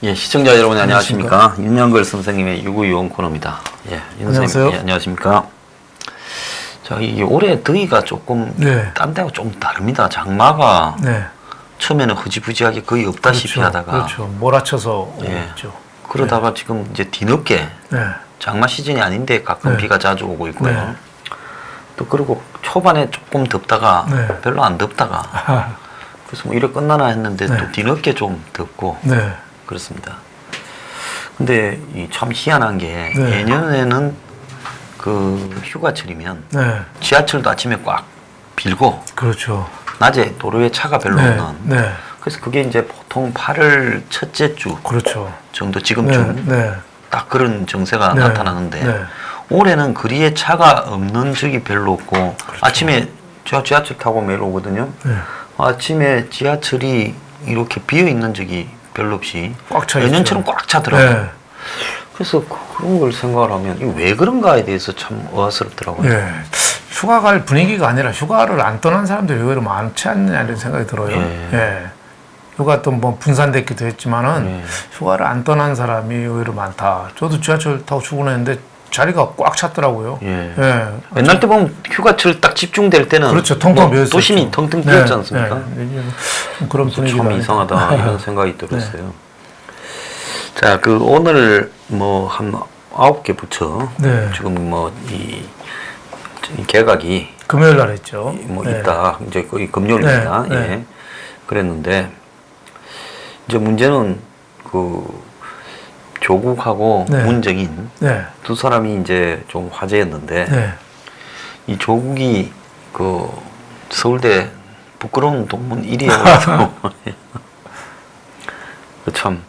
예, 시청자 여러분 안녕하십니까? 윤영걸 선생님의 유구유원 코너입니다. 예, 안녕하세요. 예, 안녕하십니까? 자, 이게 올해 더위가 조금 딴 데하고 좀 다릅니다. 장마가 처음에는 흐지부지하게 거의 없다시피 하다가 그렇죠. 몰아쳐서 오죠. 그러다가 지금 이제 뒤늦게 장마 시즌이 아닌데 가끔 비가 자주 오고 있고요. 또 그리고 초반에 조금 덥다가 별로 안 덥다가 그래서 뭐 이래 끝나나 했는데 또 뒤늦게 좀 덥고 그렇습니다. 근데 참 희한한 게 예년에는 그 휴가철이면 지하철도 아침에 꽉 빌고 그렇죠. 낮에 도로에 차가 별로 없는 그래서 그게 이제 보통 8월 첫째 주 정도 지금쯤 딱 그런 정세가 나타나는데 올해는 거리에 차가 없는 적이 별로 없고 아침에 제가 지하철 타고 매일 오거든요. 아침에 지하철이 이렇게 비어 있는 적이 별로 없이 꽉 차 예년처럼 꽉 차더라고요. 그래서 그런 걸 생각을 하면 이게 왜 그런가에 대해서 참 의아스럽더라고요. 휴가 갈 분위기가 아니라 휴가를 안 떠난 사람들이 의외로 많지 않냐 이런 생각이 들어요. 휴가 또 뭐 분산됐기도 했지만은 휴가를 안 떠난 사람이 의외로 많다. 저도 지하철 타고 출근했는데 자리가 꽉 찼더라고요. 옛날 때 보면 휴가철 딱 집중될 때는 그렇죠. 텅텅 비었어요. 도심이 텅텅 비었지 않습니까? 그런 분위기가 참 이상하다 이런 생각이 들었어요. 자, 그 오늘 뭐 한 9개 부처 지금 뭐 이 개각이 금요일 날 했죠. 뭐 있다. 이제 거의 금요일입니다. 그랬는데 이제 문제는 그 조국하고 문정인 두 사람이 이제 좀 화제였는데 이 조국이 그 서울대 부끄러운 동문 1위라고 참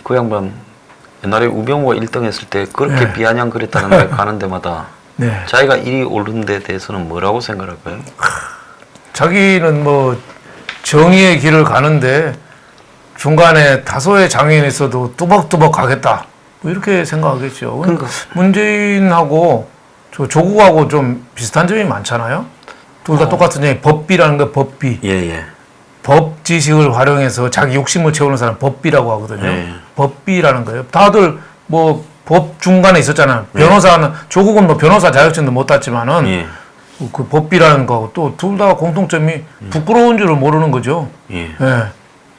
그 양반 옛날에 우병우가 1등 했을 때 그렇게 비아냥거렸다는데 가는 데마다 자기가 1위 오른 데 대해서는 뭐라고 생각할까요? 자기는 뭐 정의의 길을 가는데 중간에 다소의 장애인이 있어도 뚜벅뚜벅 가겠다 뭐 이렇게 생각하겠죠. 그러니까 문재인하고 조국하고 좀 비슷한 점이 많잖아요. 둘 다 똑같은 점이 법비라는 거. 법비. 법 지식을 활용해서 자기 욕심을 채우는 사람 법비라고 하거든요. 법비라는 거예요. 다들 뭐 법 중간에 있었잖아요. 변호사는 조국은 뭐 변호사 자격증도 못 땄지만은 그 법비라는 거하고 또 둘 다 공통점이 부끄러운 줄을 모르는 거죠.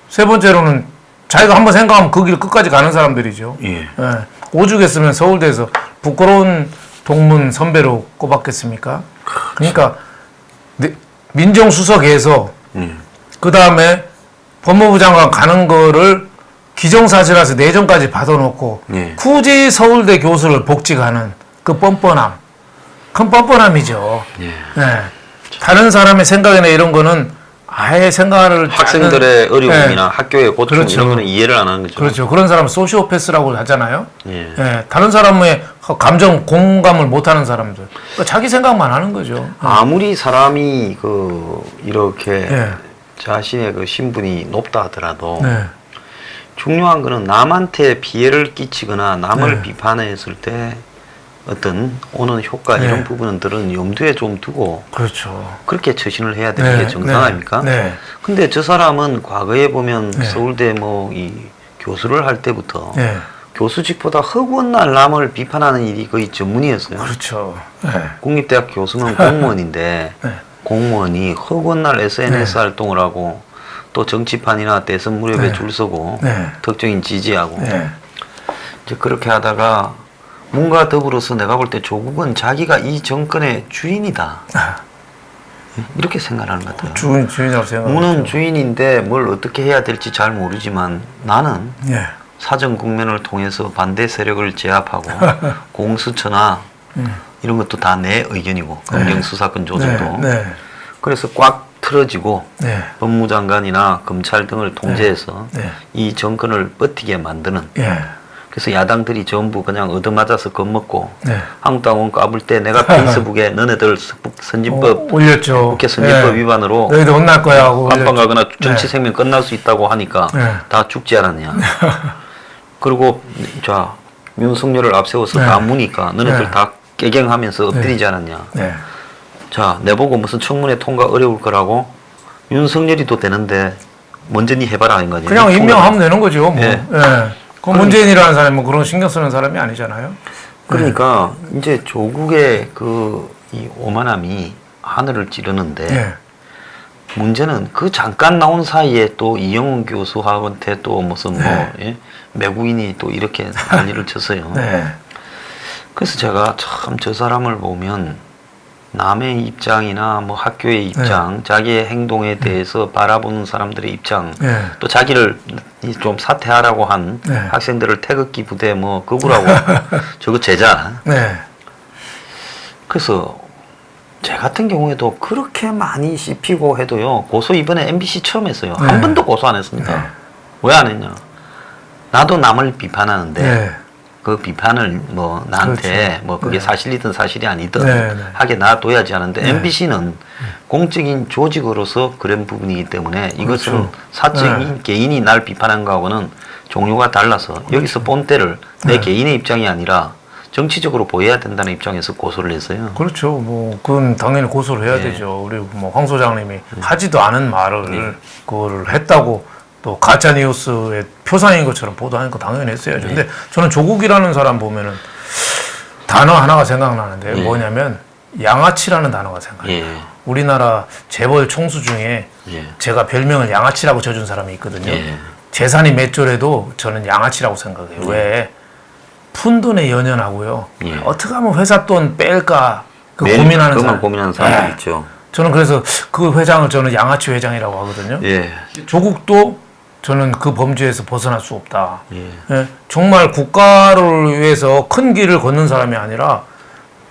세 번째로는 자기가 한번 생각하면 그 길 끝까지 가는 사람들이죠. 오죽했으면 서울대에서 부끄러운 동문 선배로 꼽았겠습니까? 그러니까 민정수석에서 그 다음에 법무부 장관 가는 거를 기정사실화해서 내정까지 받아놓고 굳이 서울대 교수를 복직하는 그 뻔뻔함. 큰 뻔뻔함이죠. 다른 사람의 생각이나 이런 거는 아예 생각을 학생들의 어려움이나 학교의 고통 이런 거는 이해를 안 하는 거죠. 그렇죠. 그런 사람은 소시오패스라고 하잖아요. 다른 사람의 감정 공감을 못하는 사람들. 그러니까 자기 생각만 하는 거죠. 아무리 사람이 그 이렇게 자신의 그 신분이 높다 하더라도 중요한 거는 남한테 피해를 끼치거나 남을 비판했을 때 어떤 오는 효과 이런 부분들은 염두에 좀 두고 그렇게 처신을 해야 되는 게 정상 아닙니까? 근데 저 사람은 과거에 보면 서울대 뭐 이 교수를 할 때부터 교수직보다 허구한 날 남을 비판하는 일이 거의 전문이었어요. 국립대학 교수는 공무원인데 공무원이 허구한 날 SNS 활동을 하고 또 정치판이나 대선 무렵에 줄 서고 특정인 지지하고 이제 그렇게 하다가 뭔가 더불어서 내가 볼 때 조국은 자기가 이 정권의 주인이다. 이렇게 생각하는 것 같아요. 주인이라고 생각하죠. 문은 주인인데 뭘 어떻게 해야 될지 잘 모르지만 나는 사정 국면을 통해서 반대 세력을 제압하고 공수처나 이런 것도 다 내 의견이고 검경수사권 조정도 그래서 꽉 틀어지고 법무장관이나 검찰 등을 통제해서 이 정권을 버티게 만드는 그래서 야당들이 전부 그냥 얻어맞아서 겁먹고 네. 한국당원 까불 때 내가 페이스북에 너네들 선진법 올렸죠. 국회 선진법 네. 위반으로 너희들 혼날 거야 하고 감방 올렸죠. 가거나 정치 생명 끝날 수 있다고 하니까 네. 다 죽지 않았냐. 그리고 자 윤석열을 앞세워서 네. 다 무니까 너네들 네. 다 깨갱하면서 엎드리지 않았냐. 네. 자 내보고 무슨 청문회 통과 어려울 거라고 윤석열이 또 되는데 먼저 니 해봐라 하는 거지. 그냥 임명하면 되는 거죠. 뭐. 네. 예. 그 문재인이라는 사람이 뭐 그런 신경 쓰는 사람이 아니잖아요. 그러니까 이제 조국의 그 이 오만함이 하늘을 찌르는데 예. 문제는 그 잠깐 나온 사이에 또 이영훈 교수한테 또 무슨 뭐 예? 매국인이 또 이렇게 난리를 쳤어요. 네. 그래서 제가 참 저 사람을 보면 남의 입장이나 뭐 학교의 입장, 자기의 행동에 대해서 바라보는 사람들의 입장, 네. 또 자기를 좀 사퇴하라고 한 네. 학생들을 태극기 부대 뭐 거구라고 저거 제자. 네. 그래서 제 같은 경우에도 그렇게 많이 씹히고 해도요 고소 이번에 MBC 처음 했어요. 네. 한 번도 고소 안 했습니다. 네. 왜 안 했냐? 나도 남을 비판하는데 네. 그 비판을 뭐 나한테 그렇죠. 뭐 그게 네. 사실이든 사실이 아니든 네, 네. 하게 놔둬야지 하는데 네. MBC는 공적인 조직으로서 그런 부분이기 때문에 이것은 그렇죠. 사적인 개인이 날 비판한 거하고는 종류가 달라서 여기서 본때를 내 네. 개인의 입장이 아니라 정치적으로 보여야 된다는 입장에서 고소를 했어요. 그렇죠. 뭐 그건 당연히 고소를 해야 네. 되죠. 우리 뭐 황 소장님이 하지도 않은 말을 그거를 했다고 또 가짜 뉴스의 표상인 것처럼 보도하니까 당연히 했어야죠. 근데 저는 조국이라는 사람 보면은 단어 하나가 생각나는데 뭐냐면 양아치라는 단어가 생각나요. 예. 우리나라 재벌 총수 중에 예. 제가 별명을 양아치라고 져준 사람이 있거든요. 예. 재산이 몇 조래도 저는 양아치라고 생각해요. 왜? 푼돈에 연연하고요. 예. 어떻게 하면 회사 돈 뺄까 그 매일 고민하는 그것만 사람. 고민하는 사람들 네. 있죠. 저는 그래서 그 회장을 저는 양아치 회장이라고 하거든요. 예. 조국도 저는 그 범죄에서 벗어날 수 없다. 예. 예, 정말 국가를 위해서 큰 길을 걷는 사람이 아니라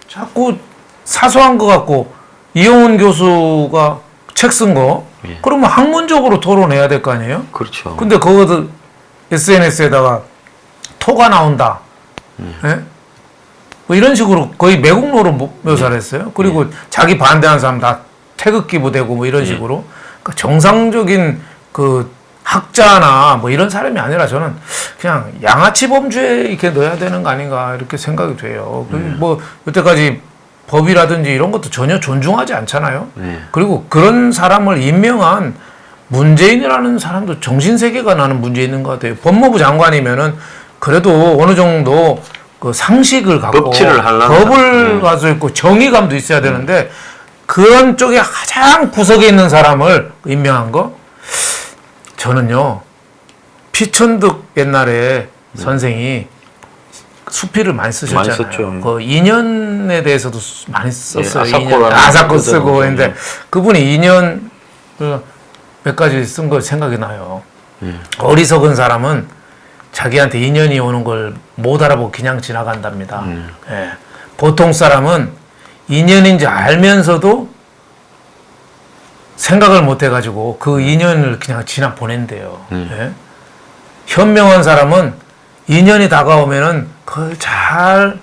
자꾸 사소한 거 갖고 이영훈 교수가 책 쓴 거 예. 그러면 학문적으로 토론해야 될 거 아니에요? 그렇죠. 근데 그것도 SNS에다가 토가 나온다. 예? 뭐 이런 식으로 거의 매국노로 묘사를 했어요. 그리고 자기 반대하는 사람 다 태극기 부대고 뭐 이런 식으로. 그러니까 정상적인 그 학자나 뭐 이런 사람이 아니라 저는 그냥 양아치 범죄에 이렇게 넣어야 되는 거 아닌가 이렇게 생각이 돼요. 뭐 여태까지 법이라든지 이런 것도 전혀 존중하지 않잖아요. 네. 그리고 그런 사람을 임명한 문재인이라는 사람도 정신세계가 나는 문제 있는 것 같아요. 법무부 장관이면은 그래도 어느 정도 그 상식을 갖고 법치를 하려는 법을 가지고 있고 정의감도 있어야 되는데 그런 쪽에 가장 구석에 있는 사람을 임명한 거 저는요 피천득 옛날에 선생이 수필을 많이 쓰셨잖아요. 많이 썼죠. 그 인연에 대해서도 많이 썼어요. 예, 인연, 아사코 쓰고 그거죠. 했는데 그분이 인연 몇 가지 쓴 거 생각이 나요. 어리석은 사람은 자기한테 인연이 오는 걸 못 알아보고 그냥 지나간답니다. 예. 보통 사람은 인연인지 알면서도 생각을 못 해가지고 그 인연을 그냥 지나 보낸대요. 예. 현명한 사람은 인연이 다가오면은 그걸 잘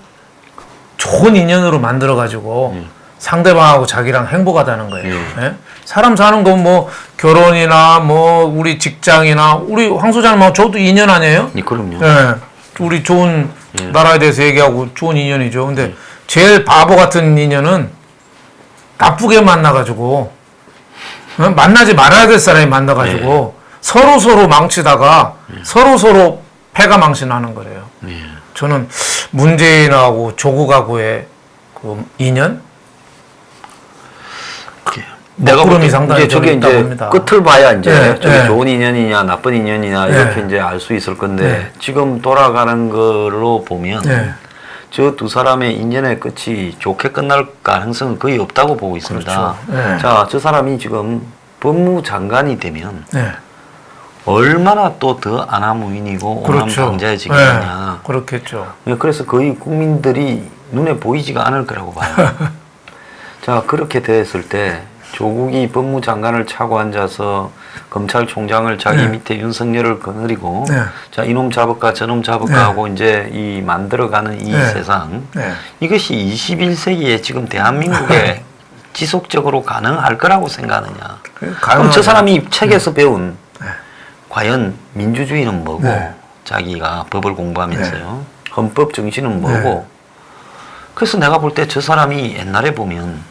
좋은 인연으로 만들어가지고 상대방하고 자기랑 행복하다는 거예요. 예? 사람 사는 건 뭐 결혼이나 뭐 우리 직장이나 우리 황 소장님하고 저도 인연 아니에요? 예, 그럼요. 예. 우리 좋은 나라에 대해서 얘기하고 좋은 인연이죠. 근데 제일 바보 같은 인연은 나쁘게 만나가지고 만나지 말아야 될 사람이 만나가지고 서로 망치다가 서로 패가 망신하는 거래요. 저는 문재인하고 조국하고의 그 인연 내가 먹구름이 볼 때 상당히 이제 저게 있다 이제 봅니다. 끝을 봐야 이제 네, 저게 네. 좋은 인연이냐 나쁜 인연이냐 네. 이렇게 이제 알 수 있을 건데 네. 지금 돌아가는 걸로 보면 네. 저 두 사람의 인연의 끝이 좋게 끝날 가능성은 거의 없다고 보고 있습니다. 그렇죠. 네. 자, 저 사람이 지금 법무장관이 되면 네. 얼마나 또 더 아나무인이고 그렇죠. 오남방자해지겠느냐. 네. 그렇겠죠. 그래서 거의 국민들이 눈에 보이지가 않을 거라고 봐요. 자, 그렇게 됐을 때 조국이 법무장관을 차고 앉아서 검찰총장을 자기 밑에 윤석열을 거느리고 자 이놈 잡을까 저놈 잡을까 하고 이제 이 만들어가는 이 세상 이것이 21세기에 지금 대한민국에 지속적으로 가능할 거라고 생각하느냐. 그럼 저 사람이 책에서 배운 과연 민주주의는 뭐고 자기가 법을 공부하면서요. 헌법 정신은 뭐고. 그래서 내가 볼 때 저 사람이 옛날에 보면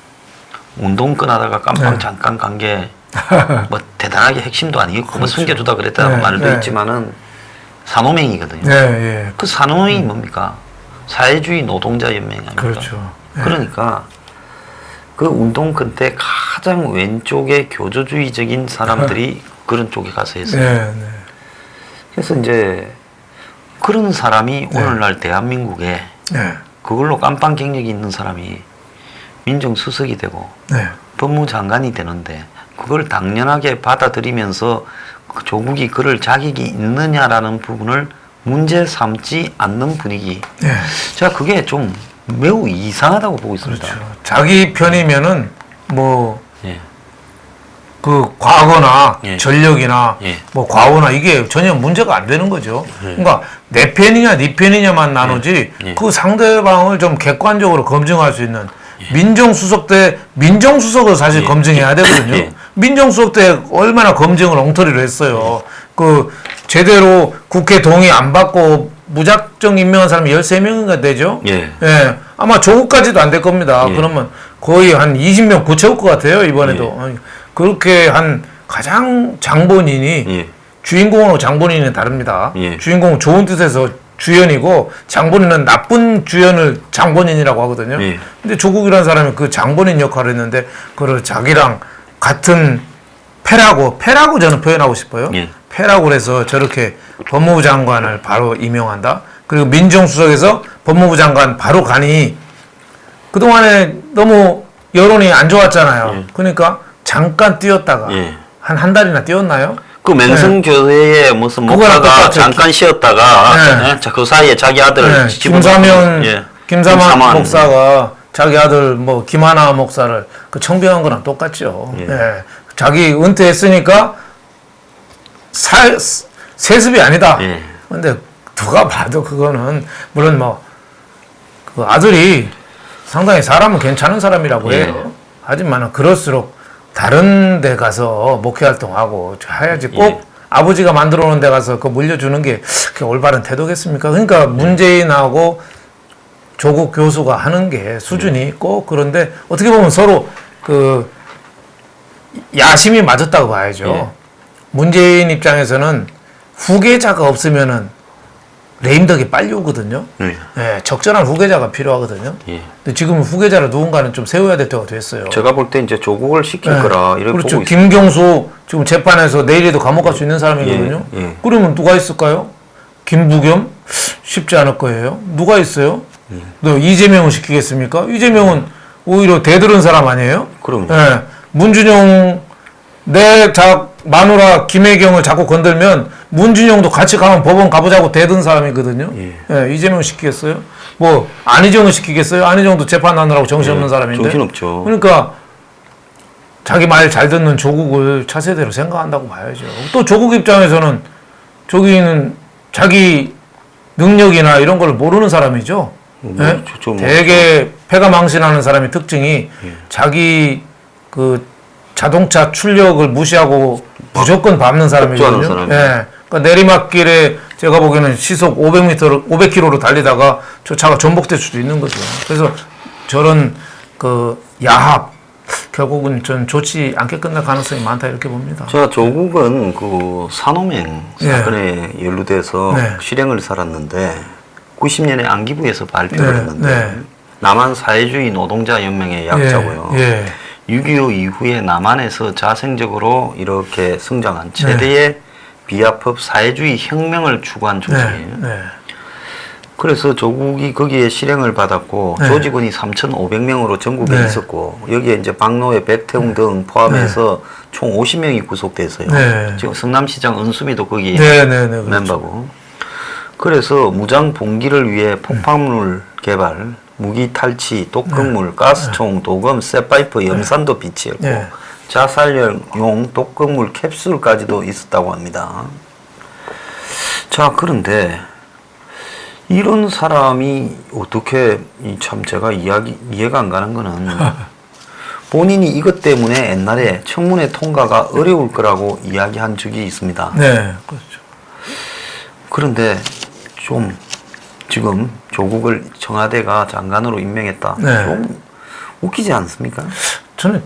운동권 하다가 깜빵 잠깐 간 게 뭐 대단하게 핵심도 아니겠고 뭐 숨겨두다 그랬다는 말도 있지만은 산호맹이거든요. 그 산호맹이 뭡니까? 사회주의 노동자 연맹 아닙니까? 그렇죠. 그러니까 그 운동권 때 가장 왼쪽에 교조주의적인 사람들이 그런 쪽에 가서 했어요. 그래서 이제 그런 사람이 오늘날 대한민국에 그걸로 깜빵 경력이 있는 사람이 민정수석이 되고 법무장관이 되는데 그걸 당연하게 받아들이면서 조국이 그럴 자격이 있느냐라는 부분을 문제 삼지 않는 분위기. 제가 그게 좀 매우 이상하다고 보고 있습니다. 그렇죠. 자기 편이면은 뭐 그 과거나 전력이나 뭐 과거나 이게 전혀 문제가 안 되는 거죠. 그러니까 내 편이냐 네 편이냐만 나누지 그 상대방을 좀 객관적으로 검증할 수 있는 민정수석 때 민정수석을 사실 검증해야 되거든요. 민정수석 때 얼마나 검증을 엉터리로 했어요. 그 제대로 국회 동의 안 받고 무작정 임명한 사람이 13명인가 되죠? 아마 조국까지도 안 될 겁니다. 그러면 거의 한 20명 고쳐올 것 같아요, 이번에도. 그렇게 한 가장 장본인이 주인공하고 장본인은 다릅니다. 주인공은 좋은 뜻에서 주연이고 장본인은 나쁜 주연을 장본인이라고 하거든요. 근데 조국이라는 사람이 그 장본인 역할을 했는데 그걸 자기랑 같은 패라고 저는 표현하고 싶어요. 패라고 해서 저렇게 법무부 장관을 바로 임명한다. 그리고 민정수석에서 법무부 장관 바로 가니 그동안에 너무 여론이 안 좋았잖아요. 그러니까 잠깐 뛰었다가 한 달이나 뛰었나요? 그 맹성교회에 무슨 목사가 잠깐 쉬었다가 그 사이에 자기 아들을 김사만 목사가 자기 아들 뭐 김하나 목사를 그 청빙한 거랑 똑같죠. 자기 은퇴했으니까 세습이 아니다. 근데 누가 봐도 그거는 물론 뭐 그 아들이 상당히 사람은 괜찮은 사람이라고 해요. 하지만 그럴수록 다른 데 가서 목회 활동하고 해야지 꼭 아버지가 만들어 놓은 데 가서 그거 물려주는 게 그게 올바른 태도겠습니까? 그러니까 문재인하고 조국 교수가 하는 게 수준이 꼭 그런데 어떻게 보면 서로 그 야심이 맞았다고 봐야죠. 문재인 입장에서는 후계자가 없으면은 레임덕이 빨리 오거든요. 적절한 후계자가 필요하거든요. 근데 지금 후계자를 누군가는 좀 세워야 될 때가 됐어요. 제가 볼 때 이제 조국을 시킬 거라 이렇게 그렇죠. 보고 김경수 지금 재판에서 내일에도 감옥 갈 수 있는 사람이거든요. 그러면 누가 있을까요? 김부겸? 쉽지 않을 거예요. 누가 있어요? 너 이재명을 시키겠습니까? 이재명은 오히려 대들은 사람 아니에요? 그럼요. 문준용 마누라 김혜경을 자꾸 건들면 문준용도 같이 가면 법원 가보자고 대든 사람이거든요. 이재명 시키겠어요? 뭐 안희정을 시키겠어요? 안희정도 재판하느라고 정신없는 사람인데. 정신없죠. 그러니까 자기 말 잘 듣는 조국을 차세대로 생각한다고 봐야죠. 또 조국 입장에서는 조국이는 자기 능력이나 이런 걸 모르는 사람이죠. 되게 패가 망신하는 사람의 특징이 자기 그 자동차 출력을 무시하고 무조건 밟는 사람이거든요. 그러니까 내리막길에 제가 보기에는 시속 500km로 달리다가 저 차가 전복될 수도 있는 거죠. 그래서 저런 그 야합 결국은 전 좋지 않게 끝날 가능성이 많다 이렇게 봅니다. 제가 조국은 그 산호맹 사건에 연루돼서 실형을 살았는데 90년에 안기부에서 발표를 했는데 남한 사회주의 노동자 연맹의 약자고요. 6.25 이후에 남한에서 자생적으로 이렇게 성장한 최대의 비합법 사회주의 혁명을 추구한 조직이에요. 그래서 조국이 거기에 실행을 받았고 조직원이 3,500명으로 전국에 있었고 여기에 이제 박노해, 백태웅 등 포함해서 총 50명이 구속돼서요. 지금 성남시장 은수미도 거기 멤버고. 그래서 무장 봉기를 위해 폭발물 개발, 무기 탈취, 독극물, 가스총, 도검, 쇠파이프, 염산도 비치했고 자살용 독극물 캡슐까지도 있었다고 합니다. 자, 그런데 이런 사람이 어떻게 참 제가 이해가 안 가는 거는 본인이 이것 때문에 옛날에 청문회 통과가 어려울 거라고 이야기한 적이 있습니다. 네, 그렇죠. 그런데 좀 지금 조국을 청와대가 장관으로 임명했다. 네. 좀 웃기지 않습니까? 저는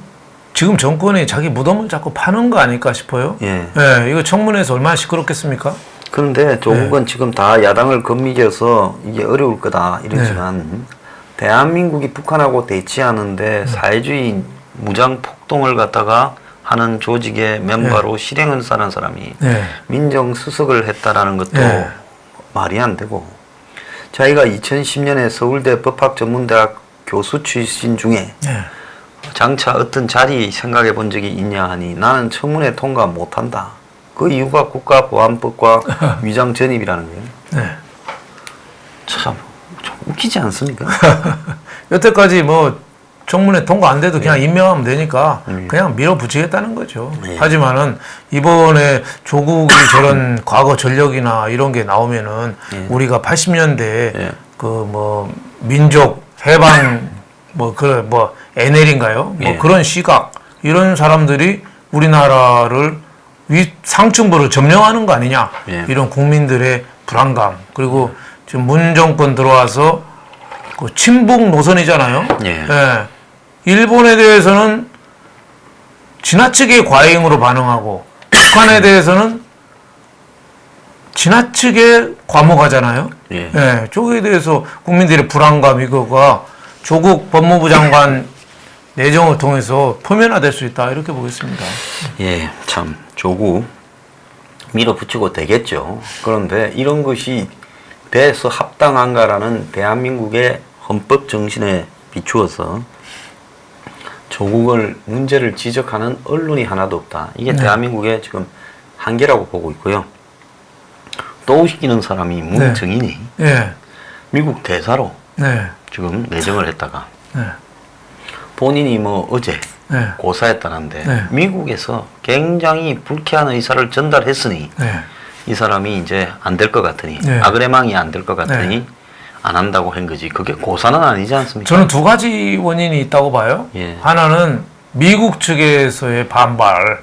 지금 정권이 자기 무덤을 자꾸 파는 거 아닐까 싶어요. 예. 네, 이거 청문회에서 얼마나 시끄럽겠습니까? 그런데 조국은 지금 다 야당을 건미져서 이게 어려울 거다 이러지만 대한민국이 북한하고 대치하는데 사회주의 무장 폭동을 갖다가 하는 조직의 멤버로 실행을 하는 사람이 민정수석을 했다라는 것도 말이 안 되고, 자기가 2010년에 서울대 법학전문대학 교수 출신 중에 장차 어떤 자리 생각해 본 적이 있냐 하니 나는 청문회 통과 못한다. 그 이유가 국가보안법과 위장 전입이라는 거예요. 참 웃기지 않습니까? 여태까지 뭐 청문회 통과 안 돼도 그냥 임명하면 되니까 그냥 밀어붙이겠다는 거죠. 하지만은 이번에 조국이 저런 과거 전력이나 이런 게 나오면은 우리가 80년대에 그 뭐 민족 해방 뭐 NL인가요? 뭐 그런 시각 이런 사람들이 우리나라를 상층부를 점령하는 거 아니냐 이런 국민들의 불안감, 그리고 지금 문 정권 들어와서 그 친북 노선이잖아요. 일본에 대해서는 지나치게 과잉으로 반응하고 북한에 대해서는 지나치게 과묵하잖아요. 저거에 대해서 국민들의 불안감 이거가 조국 법무부 장관 내정을 통해서 표면화될 수 있다 이렇게 보겠습니다. 예, 참 조국 밀어붙이고 되겠죠. 그런데 이런 것이 돼서 합당한가라는 대한민국의 헌법 정신에 비추어서 조국을 문제를 지적하는 언론이 하나도 없다. 이게 대한민국의 지금 한계라고 보고 있고요. 또 웃기는 사람이 문정인이 미국 대사로 지금 내정을 했다가 본인이 뭐 어제 고사했다는데 미국에서 굉장히 불쾌한 의사를 전달했으니 이 사람이 이제 안 될 것 같으니 아그레망이 안 될 것 같으니 안 한다고 한 거지. 그게 고사는 아니지 않습니까? 저는 두 가지 원인이 있다고 봐요. 하나는 미국 측에서의 반발.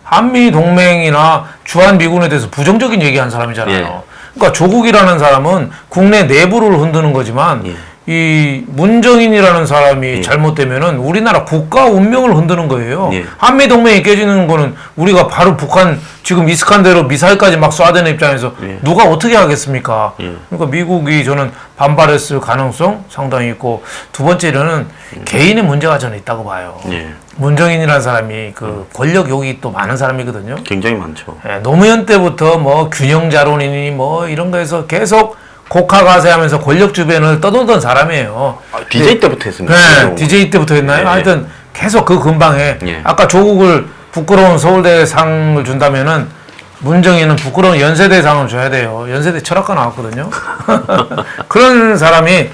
한미 동맹이나 주한 미군에 대해서 부정적인 얘기한 사람이잖아요. 그러니까 조국이라는 사람은 국내 내부를 흔드는 거지만 이 문정인이라는 사람이 잘못되면은 우리나라 국가 운명을 흔드는 거예요. 한미 동맹이 깨지는 거는 우리가 바로 북한 지금 이스칸데르 미사일까지 막 쏴대는 입장에서 누가 어떻게 하겠습니까? 그러니까 미국이 저는 반발했을 가능성 상당히 있고, 두 번째로는 개인의 문제가 저는 있다고 봐요. 문정인이라는 사람이 그 권력 욕이 또 많은 사람이거든요. 굉장히 많죠. 노무현 때부터 뭐 균형자론이니 뭐 이런 거에서 계속 곡하가세하면서 권력 주변을 떠돌던 사람이에요. DJ 때부터 했습니다. DJ 때부터 했나요? 하여튼 계속 그 근방에 아까 조국을 부끄러운 서울대상을 준다면은 문정인은 부끄러운 연세대상을 줘야 돼요. 연세대 철학과 나왔거든요. 그런 사람이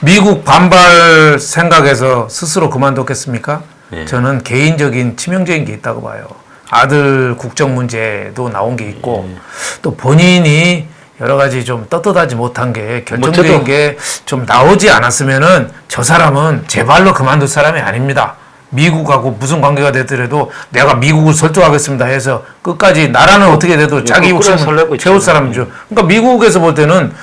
미국 반발 생각에서 스스로 그만뒀겠습니까? 저는 개인적인 치명적인 게 있다고 봐요. 아들 국정 문제도 나온 게 있고 또 본인이 여러 가지 좀 떳떳하지 못한 게 결정적인 게 좀 나오지 않았으면은 저 사람은 제 발로 그만둘 사람이 아닙니다. 미국하고 무슨 관계가 되더라도 내가 미국을 설득하겠습니다 해서 끝까지 나라는 어떻게 돼도 자기 욕심을 채울 사람이죠. 그러니까 미국에서 볼 때는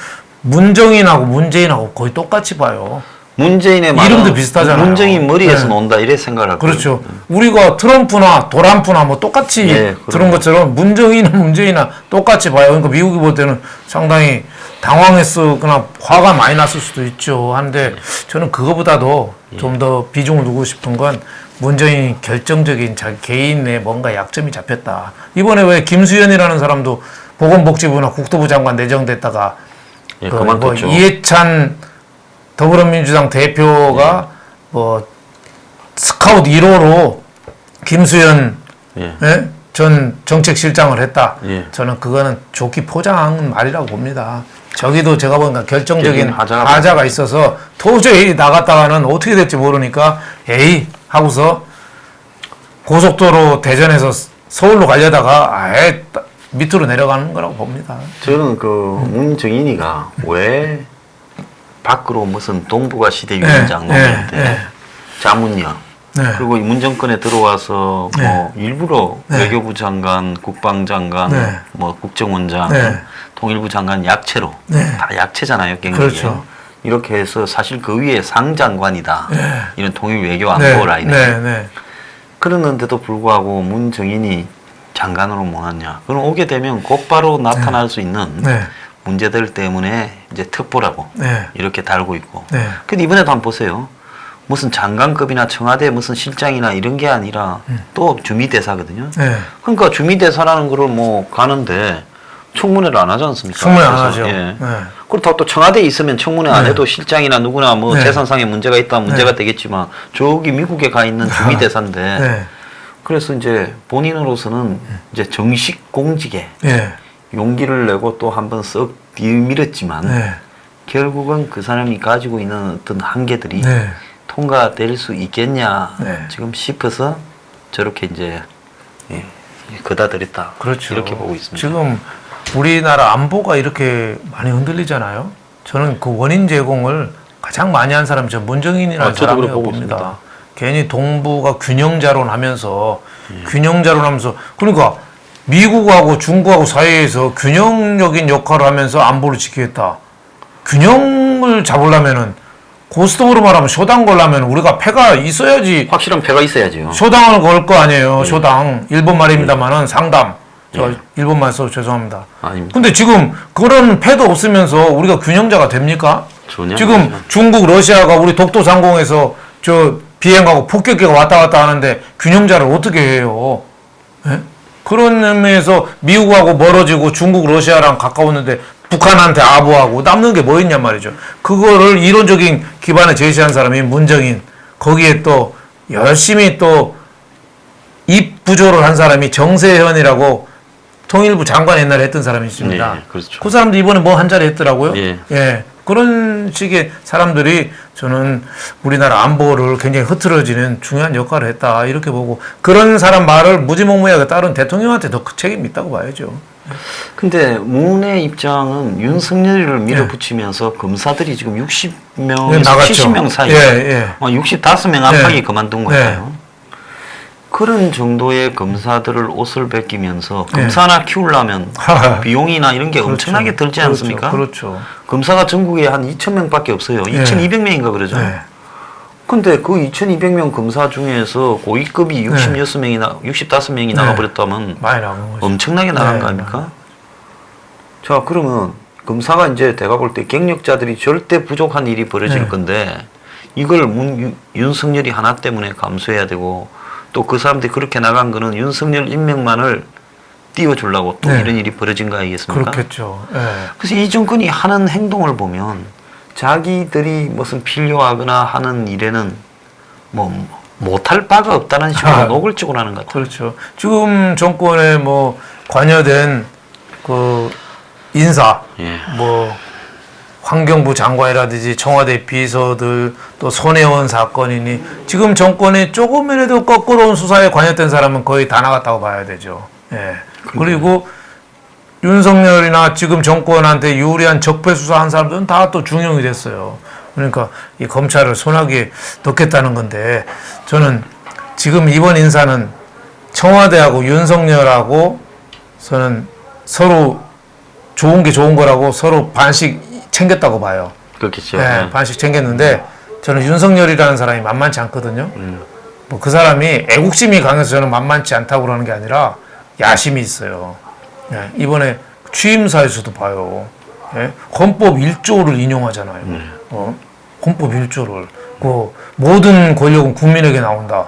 문정인하고 문재인하고 거의 똑같이 봐요. 문재인의 이름도 비슷하잖아요. 문정인 머리에서 논다 이래 생각을 하고. 그렇죠. 우리가 트럼프나 도람프나 뭐 똑같이 들은 것처럼 문정인은 문재인이나 똑같이 봐요. 그러니까 미국이 볼 때는 상당히 당황했거나 화가 많이 났을 수도 있죠. 한데 저는 그거보다도 좀 더 비중을 두고 싶은 건 문정인이 결정적인 자기 개인의 뭔가 약점이 잡혔다. 이번에 왜 김수현이라는 사람도 보건복지부나 국토부 장관 내정됐다가 뭐 이해찬 더불어민주당 대표가 뭐 스카우트 1호로 김수현 전 정책실장을 했다. 저는 그거는 좋게 포장한 말이라고 봅니다. 저기도 제가 보니까 결정적인 하자가 있어서 도저히 나갔다가는 어떻게 될지 모르니까 에이 하고서 고속도로 대전에서 서울로 가려다가 아예 밑으로 내려가는 거라고 봅니다. 저는 그 문정인이가 왜 밖으로 무슨 동북아 시대 위원장 노무현때 자문위원 그리고 이 문정권에 들어와서 뭐 일부러 외교부 장관, 국방장관, 뭐 국정원장, 통일부 장관 약체로 다 약체잖아요, 경력이. 그렇죠. 이렇게 해서 사실 그 위에 상장관이다. 이런 통일 외교 안보 라인에. 그랬는데도 불구하고 문정인이 장관으로 뭐 왔냐. 그럼 오게 되면 곧바로 나타날 수 있는 문제들 때문에 이제 특보라고 이렇게 달고 있고. 근데 이번에도 한번 보세요. 무슨 장관급이나 청와대 무슨 실장이나 이런 게 아니라 또 주미대사거든요. 그러니까 주미대사라는 거를 뭐 가는데 청문회를 안 하지 않습니까? 청문회 안 하죠. 그렇다고 또 청와대에 있으면 청문회 안 해도 실장이나 누구나 뭐 재산상의 문제가 있다면 문제가 되겠지만 저기 미국에 가 있는 주미대사인데 그래서 이제 본인으로서는 이제 정식 공직에 용기를 내고 또 한번 썩 뒤밀었지만 결국은 그 사람이 가지고 있는 어떤 한계들이 통과될 수 있겠냐 지금 싶어서 저렇게 이제 거다들였다. 그렇죠. 이렇게 보고 있습니다. 지금 우리나라 안보가 이렇게 많이 흔들리잖아요. 저는 그 원인 제공을 가장 많이 한 사람이 저 문정인이라는 사람이라고 봅니다. 있습니다. 괜히 동북아 균형자론하면서 균형자론하면서 그러니까 미국하고 중국하고 사이에서 균형적인 역할을 하면서 안보를 지키겠다. 균형을 잡으려면은 고스톱으로 말하면 쇼당 걸려면 우리가 패가 있어야지. 확실한 패가 있어야죠. 쇼당을 걸 거 아니에요. 쇼당. 일본 말입니다만은 상담. 저 일본말 써서 죄송합니다. 아닙니다. 근데 지금 그런 패도 없으면서 우리가 균형자가 됩니까? 전혀 지금 아니죠. 중국, 러시아가 우리 독도 상공에서 저 비행하고 폭격기가 왔다 갔다 하는데 균형자를 어떻게 해요? 예? 그런 의미에서 미국하고 멀어지고 중국, 러시아랑 가까웠는데 북한한테 아부하고 남는 게 뭐 있냔 말이죠. 그거를 이론적인 기반에 제시한 사람이 문정인. 거기에 또 열심히 또 입부조를 한 사람이 정세현이라고 통일부 장관 옛날에 했던 사람이 있습니다. 그렇죠. 그 사람도 이번에 뭐 한 자리 했더라고요. 예. 그런 식의 사람들이 저는 우리나라 안보를 굉장히 흐트러지는 중요한 역할을 했다. 이렇게 보고 그런 사람 말을 무지몽무하게 따른 대통령한테 더 책임이 있다고 봐야죠. 근데 문의 입장은 윤석열을 밀어붙이면서 검사들이 지금 60명에서 70명 사이 65명 안팎이 그만둔 거예요. 그런 정도의 검사들을 옷을 벗기면서 검사 하나 키우려면 비용이나 이런 게 엄청나게 들지 않습니까? 그렇죠. 검사가 전국에 한 2,000명밖에 없어요. 2,200명인가 그러죠. 근데 그 2,200명 검사 중에서 고위급이 65명이 나가버렸다면 많이 나간 거죠. 엄청나게 나간 거 아닙니까? 자, 그러면 검사가 이제 내가 볼 때 경력자들이 절대 부족한 일이 벌어질 건데 이걸 윤석열이 하나 때문에 감수해야 되고 또 그 사람들이 그렇게 나간 거는 윤석열 인명만을 띄워주려고 또 이런 일이 벌어진 거 아니겠습니까? 그렇겠죠. 그래서 이 정권이 하는 행동을 보면 자기들이 무슨 필요하거나 하는 일에는 뭐 못할 바가 없다는 식으로 노골적으로 하는 것 같아요. 그렇죠. 지금 정권에 뭐 관여된 그 인사, 뭐 환경부 장관이라든지 청와대 비서들 또 손혜원 사건이니 지금 정권이 조금이라도 거꾸로 온 수사에 관여된 사람은 거의 다 나갔다고 봐야 되죠. 그리고 윤석열이나 지금 정권한테 유리한 적폐 수사한 사람들은 다 또 중용이 됐어요. 그러니까 이 검찰을 소나기에 넣겠다는 건데 저는 지금 이번 인사는 청와대하고 윤석열하고 저는 서로 좋은 게 좋은 거라고 서로 반씩 챙겼다고 봐요. 그렇겠죠. 반씩 챙겼는데 저는 윤석열이라는 사람이 만만치 않거든요. 뭐 그 사람이 애국심이 강해서 저는 만만치 않다고 그러는 게 아니라 야심이 있어요. 이번에 취임사에서도 봐요. 헌법 1조를 인용하잖아요. 헌법 1조를. 그 모든 권력은 국민에게 나온다.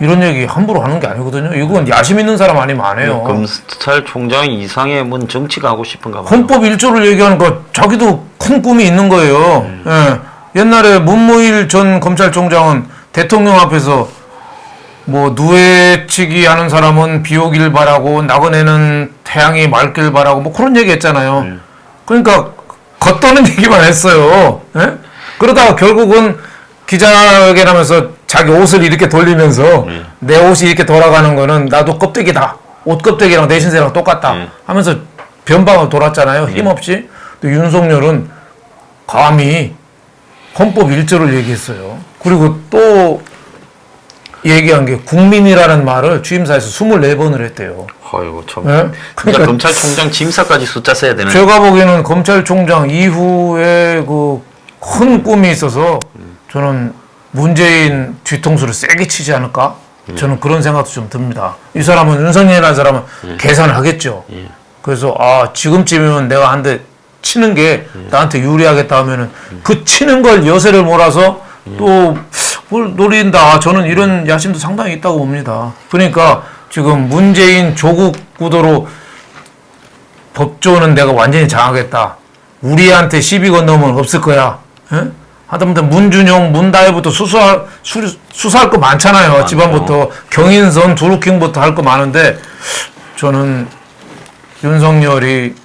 이런 얘기 함부로 하는 게 아니거든요. 이건 야심 있는 사람 아니면 안 해요. 검찰총장이 이상의 뭔 정치가 하고 싶은가 봐요. 헌법 1조를 얘기하는 거 자기도 큰 꿈이 있는 거예요. 옛날에 문무일 전 검찰총장은 대통령 앞에서 뭐 누에치기 하는 사람은 비 오길 바라고 나그네는 태양이 맑길 바라고 뭐 그런 얘기 했잖아요. 그러니까 겉도는 얘기만 했어요. 그러다가 결국은 기자회견하면서 자기 옷을 이렇게 돌리면서 내 옷이 이렇게 돌아가는 거는 나도 껍데기다. 옷 껍데기랑 내 신세랑 똑같다. 하면서 변방을 돌았잖아요. 힘없이. 근데 윤석열은 감히 헌법 1조를 얘기했어요. 그리고 또 얘기한 게 국민이라는 말을 취임사에서 24번을 했대요. 아이고 참. 네? 그러니까 검찰총장 짐사까지 숫자 써야 되는. 제가 보기에는 검찰총장 이후에 그 큰 꿈이 있어서 저는 문재인 뒤통수를 세게 치지 않을까? 저는 그런 생각도 좀 듭니다. 이 사람은 윤석열이라는 사람은 계산을 하겠죠. 그래서 지금쯤이면 내가 한 대 치는 게 나한테 유리하겠다 하면은 그 치는 걸 여세를 몰아서 또 뭘 노린다. 저는 이런 야심도 상당히 있다고 봅니다. 그러니까 지금 문재인 조국 구도로 법조는 내가 완전히 장하겠다. 우리한테 시비 건너면 없을 거야. 예? 하다못해 문준용, 문다혜부터 수사할 거 많잖아요. 많죠. 집안부터 경인선, 두루킹부터 할 거 많은데 저는 윤석열이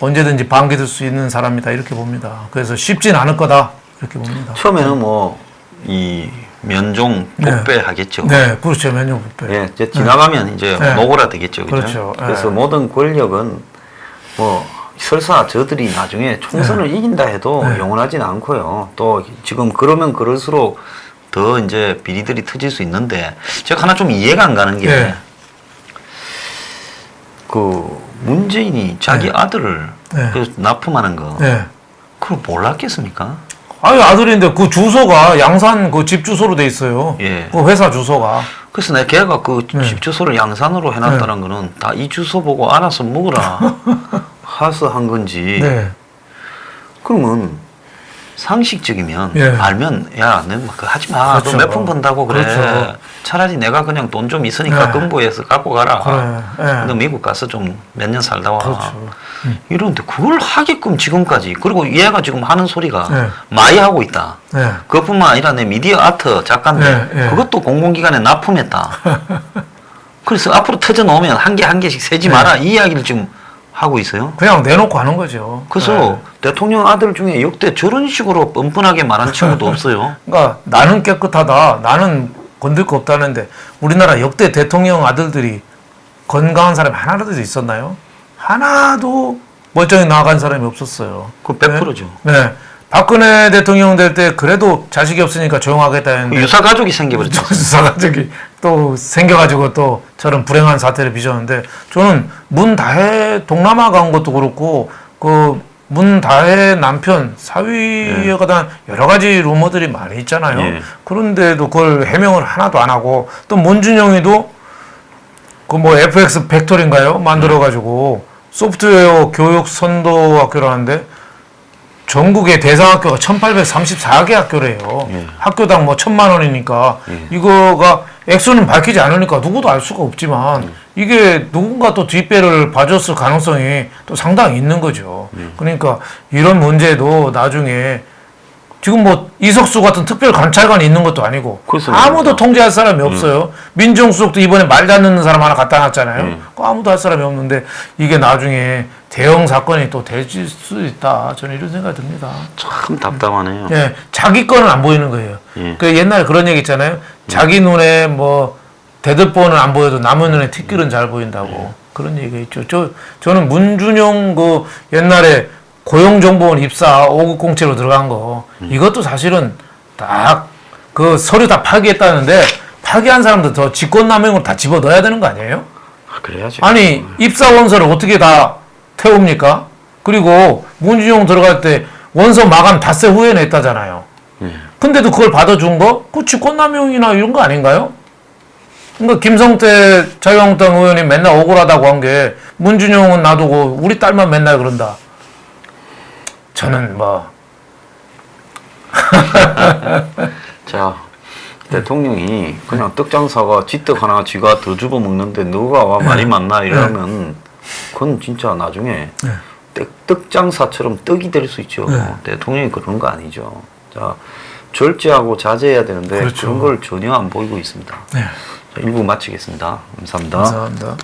언제든지 반기될 수 있는 사람이다 이렇게 봅니다. 그래서 쉽진 않을 거다 이렇게 봅니다. 처음에는 뭐 이 면종 복배 하겠죠. 네, 그렇죠. 면역 부패. 예, 이제 지나가면 이제 노고라 되겠죠. 그죠? 그렇죠. 그래서 모든 권력은 뭐 설사 저들이 나중에 총선을 이긴다 해도 영원하진 않고요. 또 지금 그러면 그럴수록 더 이제 비리들이 터질 수 있는데 제가 하나 좀 이해가 안 가는 게 그 문재인이 자기 아들을 그 납품하는 거 그걸 몰랐겠습니까? 아니 아들인데 그 주소가 양산 그 집 주소로 돼 있어요. 그 회사 주소가. 그래서 내가 걔가 그 집 주소를 양산으로 해놨다는 거는 다 이 주소 보고 알아서 먹으라 해서 한 건지. 그러면 상식적이면 알면 야, 너 그거 하지 마. 그렇죠. 너 몇 푼 번다고 그래. 그렇죠. 차라리 내가 그냥 돈 좀 있으니까 근보에서 갖고 가라. 그래. 너 미국 가서 좀 몇 년 살다 와. 그렇죠. 이런데 그걸 하게끔 지금까지. 그리고 얘가 지금 하는 소리가 많이 하고 있다. 그것뿐만 아니라 내 미디어 아트 작가인데 그것도 공공기관에 납품했다. 그래서 앞으로 터져 놓으면 한 개 한 개씩 세지 마라. 이 이야기를 지금 하고 있어요. 그냥 내놓고 하는 거죠. 그래서 대통령 아들 중에 역대 저런 식으로 뻔뻔하게 말한 친구도 없어요. 그러니까 나는 깨끗하다. 나는 건들 거 없다는데 우리나라 역대 대통령 아들들이 건강한 사람이 하나라도 있었나요? 하나도 멀쩡히 나아간 사람이 없었어요. 그 100%죠. 네. 박근혜 대통령 될 때 그래도 자식이 없으니까 조용하겠다 했는데 유사 가족이 생겨버렸죠. 유사 가족이 또 생겨가지고 또 저런 불행한 사태를 빚었는데 저는 문다혜 동남아 간 것도 그렇고 그 문다혜 남편 사위에 관한 여러 가지 루머들이 많이 있잖아요. 그런데도 그걸 해명을 하나도 안 하고 또 문준영이도 그 뭐 FX 팩토리인가요? 만들어가지고 소프트웨어 교육 선도 학교라는데 전국의 대상학교가 1834개 학교래요. 학교당 뭐 1,000만 원이니까 이거가 액수는 밝히지 않으니까 누구도 알 수가 없지만 이게 누군가 또 뒷배를 봐줬을 가능성이 또 상당히 있는 거죠. 그러니까 이런 문제도 나중에 지금 뭐 이석수 같은 특별 감찰관이 있는 것도 아니고 아무도 통제할 사람이 없어요. 민정수석도 이번에 말 닿는 사람 하나 갖다 놨잖아요. 아무도 할 사람이 없는데 이게 나중에 대형 사건이 또 될 수 있다. 저는 이런 생각이 듭니다. 참 답답하네요. 예, 자기 거는 안 보이는 거예요. 그 옛날에 그런 얘기 있잖아요. 자기 눈에 뭐 대들보는 안 보여도 남의 눈에 티끌은 잘 보인다고 그런 얘기가 있죠. 저는 문준용 그 옛날에 고용정보원 입사 5급 공채로 들어간 거 이것도 사실은 딱 그 서류 다 파기했다는데 파기한 사람들 더 직권남용으로 다 집어넣어야 되는 거 아니에요? 그래야죠. 아니 입사 원서를 어떻게 다 태웁니까? 그리고 문준용 들어갈 때 원서 마감 닷새 후에 냈다잖아요. 근데도 그걸 받아준 거? 그 직권남용이나 이런 거 아닌가요? 그러니까 김성태 자유한국당 의원이 맨날 억울하다고 한 게 문준용은 놔두고 우리 딸만 맨날 그런다. 저는 뭐 자, 대통령이 그냥 떡장사가 쥐떡 하나 쥐가 더 주워 먹는데 너가 와 말이 많나 이러면 그건 진짜 나중에 떡장사처럼 떡이 될 수 있죠. 대통령이 그런 거 아니죠. 자, 절제하고 자제해야 되는데 그런 걸 전혀 안 보이고 있습니다. 자, 1부 마치겠습니다. 감사합니다. 감사합니다.